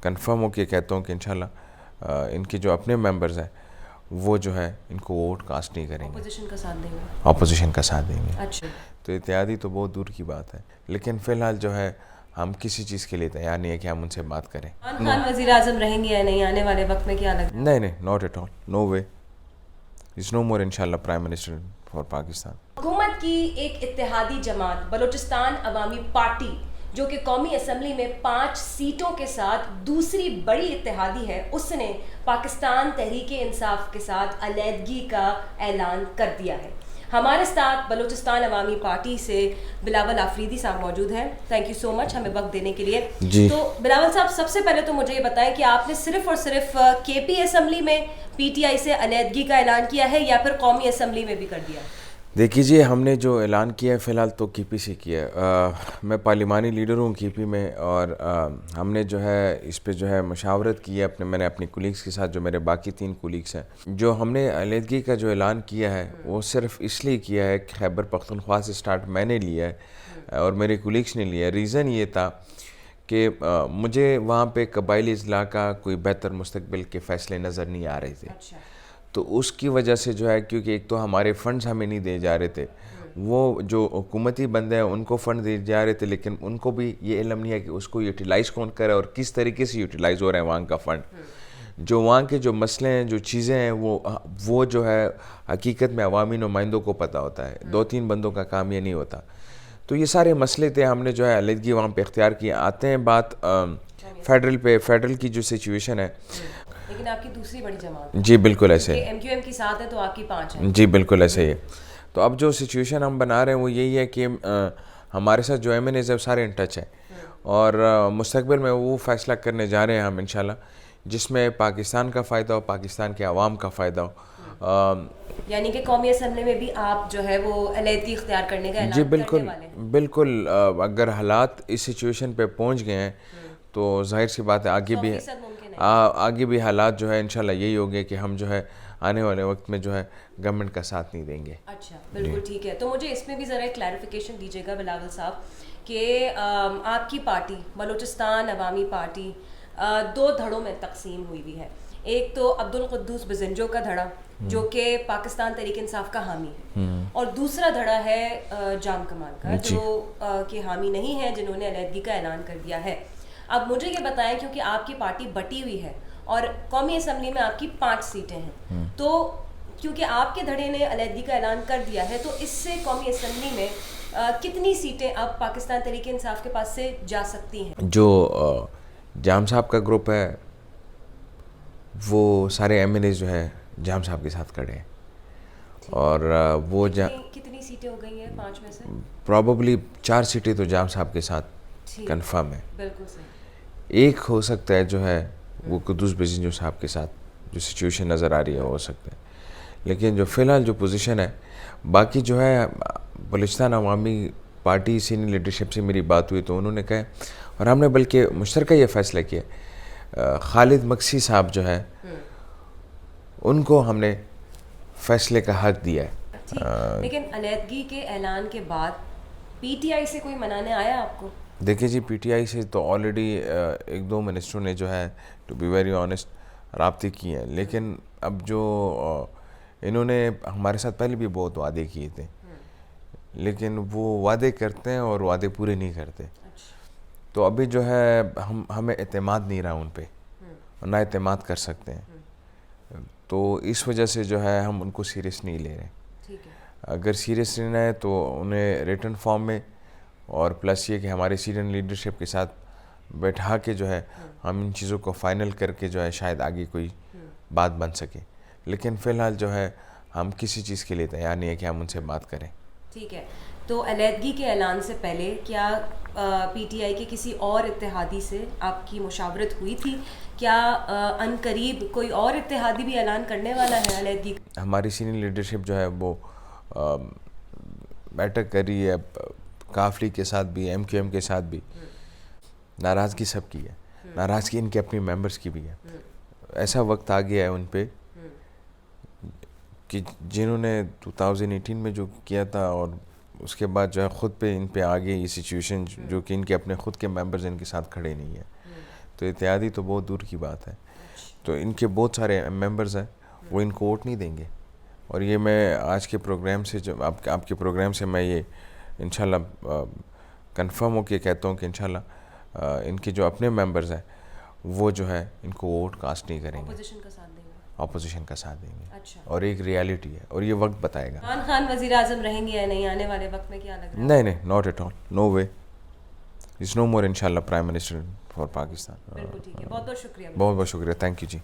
Confirm ہو کے کہتا ہوں کہ انشاءاللہ ان کے جو اپنے ممبرز ہیں وہ جو ہے ان کو ووٹ کاسٹ نہیں کریں گے, اپوزیشن کا ساتھ دیں گے. اپوزیشن کا ساتھ دیں گے. اچھا, تو اتحادی تو بہت دور کی بات ہے, لیکن فی الحال جو ہے ہم کسی چیز کے لیے تیار نہیں ہے کہ ہم ان سے بات کریں. عمران خان وزیر اعظم رہیں گے یا نہیں آنے والے وقت میں, کیا لگتا ہے؟ نہیں نہیں, ناٹ ایٹ آل, نو وے, از نو مور انشاءاللہ پرائم منسٹر فار پاکستان. حکومت کی ایک اتحادی جماعت بلوچستان عوامی پارٹی جو کہ قومی اسمبلی میں 5 سیٹوں کے ساتھ دوسری بڑی اتحادی ہے, اس نے پاکستان تحریک انصاف کے ساتھ علیحدگی کا اعلان کر دیا ہے. ہمارے ساتھ بلوچستان عوامی پارٹی سے بلاول آفریدی صاحب موجود ہیں. تھینک یو سو مچ ہمیں وقت دینے کے لیے. جی. تو بلاول صاحب, سب سے پہلے تو مجھے یہ بتائیں کہ آپ نے صرف اور صرف کے پی اسمبلی میں پی ٹی آئی سے علیحدگی کا اعلان کیا ہے یا پھر قومی اسمبلی میں بھی کر دیا؟ دیکھیے جی, ہم نے جو اعلان کیا ہے فی الحال تو کی پی سے کیا ہے. میں پارلیمانی لیڈر ہوں کی پی میں, اور ہم نے جو ہے اس پہ جو ہے مشاورت کی ہے میں نے اپنی کولیگس کے ساتھ, جو میرے باقی 3 کولیگس ہیں. جو ہم نے علیحدگی کا جو اعلان کیا ہے وہ صرف اس لیے کیا ہے کہ خیبر پختونخوا سے سٹارٹ میں نے لیا ہے اور میرے کولیگس نے لیا ہے. ریزن یہ تھا کہ مجھے وہاں پہ قبائلی اضلاع کا کوئی بہتر مستقبل کے فیصلے نظر نہیں آ رہے تھے. تو اس کی وجہ سے جو ہے, کیونکہ ایک تو ہمارے فنڈز ہمیں نہیں دیے جا رہے تھے, وہ جو حکومتی بندے ہیں ان کو فنڈ دیے جا رہے تھے, لیکن ان کو بھی یہ علم نہیں ہے کہ اس کو یوٹیلائز کون کرے اور کس طریقے سے یوٹیلائز ہو رہا ہے وہاں کا فنڈ. جو وہاں کے جو مسئلے ہیں, جو چیزیں ہیں, وہ جو ہے حقیقت میں عوامی نمائندوں کو پتہ ہوتا ہے, 2-3 بندوں کا کام یہ نہیں ہوتا. تو یہ سارے مسئلے تھے, ہم نے جو ہے علیحدگی وہاں پہ اختیار کی. آتے ہیں بات فیڈرل پہ, فیڈرل کی جو سچویشن ہے, لیکن آپ کی دوسری بڑی جماعت, جی بالکل ایسے ہے, ایم کیو ایم کی ساتھ ہے تو آپ کی 5 ہیں. جی بالکل ایسے ہی ہے. تو اب جو سچویشن ہم بنا رہے ہیں وہ یہی ہے کہ ہمارے ساتھ جو ایم این ایز ہے سارے ان ٹچ ہیں, اور مستقبل میں وہ فیصلہ کرنے جا رہے ہیں ہم انشاءاللہ جس میں پاکستان کا فائدہ ہو, پاکستان کے عوام کا فائدہ ہو. یعنی کہ قومی اسمبلی میں بھی آپ جو ہے وہ علیحدگی اختیار کرنے کا اعلان جی کرنے والے ہیں؟ بالکل. اگر حالات اس سچویشن پہ پہنچ گئے ہیں تو ظاہر سی بات ہے آگے بھی حالات جو ہے انشاءاللہ یہی ہوگے کہ ہم جو ہے آنے والے وقت میں جو ہے گورنمنٹ کا ساتھ نہیں دیں گے. اچھا, بالکل ٹھیک ہے. تو مجھے اس میں بھی ذرا کلیریفیکیشن دیجیے گا بلاول صاحب کہ آپ کی پارٹی بلوچستان عوامی پارٹی 2 دھڑوں میں تقسیم ہوئی ہے. ایک تو عبدالقدوس بزنجو کا دھڑا جو کہ پاکستان تحریک انصاف کا حامی ہے, اور دوسرا دھڑا ہے جام کمال کا جو کہ حامی نہیں ہے, جنہوں نے علیحدگی کا اعلان کر دیا ہے. اب مجھے یہ بتائیں, کیونکہ آپ کی پارٹی بٹی ہوئی ہے اور قومی اسمبلی میں آپ کی 5 سیٹیں ہیں, تو کیونکہ آپ کے دھڑے نے علیحدگی کا اعلان کر دیا ہے, تو اس سے قومی اسمبلی میں کتنی سیٹیں اب پاکستان تحریک انصاف کے پاس سے جا سکتی ہیں؟ جو جام صاحب کا گروپ ہے وہ سارے ایم این اے جو ہے جام صاحب کے ساتھ کھڑے ہیں, اور وہ کتنی سیٹیں ہو گئی ہیں 5 میں سے؟ پرابیبلی 4 سیٹیں تو جام صاحب کے ساتھ کنفرم ہے. بالکل صحیح. ایک ہو سکتا ہے جو ہے وہ قدوس بزنجو صاحب کے ساتھ جو سچویشن نظر آ رہی ہے ہو سکتا ہے, لیکن جو فی الحال جو پوزیشن ہے, باقی جو ہے بلوچستان عوامی پارٹی سینئر لیڈرشپ سے میری بات ہوئی تو انہوں نے کہا, اور ہم نے بلکہ مشترکہ یہ فیصلہ کیا, خالد مکسی صاحب جو ہے ان کو ہم نے فیصلے کا حق دیا ہے. لیکن علیحدگی کے اعلان کے بعد پی ٹی آئی سے کوئی منانے آیا آپ کو؟ دیکھیے جی, پی ٹی آئی سے تو آلریڈی 1-2 منسٹروں نے جو ہے ٹو بی ویری آنیسٹ رابطے کیے ہیں, لیکن اب جو انہوں نے ہمارے ساتھ پہلے بھی بہت وعدے کیے تھے, لیکن وہ وعدے کرتے ہیں اور وعدے پورے نہیں کرتے. تو ابھی جو ہے ہمیں اعتماد نہیں رہا ان پہ, نہ اعتماد کر سکتے ہیں, تو اس وجہ سے جو ہے ہم ان کو سیریس نہیں لے رہے. اگر سیریس لینا ہے تو انہیں ریٹن فارم میں, اور پلس یہ کہ ہمارے سینئر لیڈرشپ کے ساتھ بیٹھا کے جو ہے ہم ان چیزوں کو فائنل کر کے جو ہے شاید آگے کوئی بات بن سکے, لیکن فی الحال جو ہے ہم کسی چیز کے لیے تیار نہیں ہے کہ ہم ان سے بات کریں. ٹھیک ہے. تو علیحدگی کے اعلان سے پہلے کیا پی ٹی آئی کے کسی اور اتحادی سے آپ کی مشاورت ہوئی تھی؟ کیا ان قریب کوئی اور اتحادی بھی اعلان کرنے والا ہے علیحدگی؟ ہماری سینئر لیڈرشپ جو ہے وہ بیٹھک کر رہی ہے, کافری کے ساتھ بھی, ایم کیو ایم کے ساتھ بھی. ناراضگی سب کی ہے, ناراضگی ان کے اپنی ممبرس کی بھی ہے. ایسا وقت آ گیا ہے ان پہ کہ جنہوں نے 2018 میں جو کیا تھا اور اس کے بعد جو ہے خود پہ ان پہ آگے یہ سچویشن جو کہ ان کے اپنے خود کے ممبرز ان کے ساتھ کھڑے نہیں ہیں, تو اتحادی تو بہت دور کی بات ہے. تو ان کے بہت سارے ممبرز ہیں, وہ ان کو ووٹ نہیں دیں گے. اور یہ میں آج کے پروگرام سے جو آپ کے پروگرام سے میں یہ انشاءاللہ کنفرم ہو کے کہتا ہوں کہ انشاءاللہ ان کے جو اپنے ممبرز ہیں وہ جو ہے ان کو ووٹ کاسٹ نہیں کریں گے, اپوزیشن کا ساتھ دیں گے. اپوزیشن کا ساتھ دیں گے. اچھا, اور ایک ریالٹی ہے اور یہ وقت بتائے گا. عمران خان وزیر اعظم رہیں گے یا نہیں آنے والے وقت میں, کیا لگ رہا ہے؟ نہیں نہیں, ناٹ ایٹ آل, نو وے. از نو مور انشاءاللہ پرائم منسٹر فار پاکستان. بالکل ٹھیک ہے, بہت بہت شکریہ. بہت بہت شکریہ, تھینک یو جی.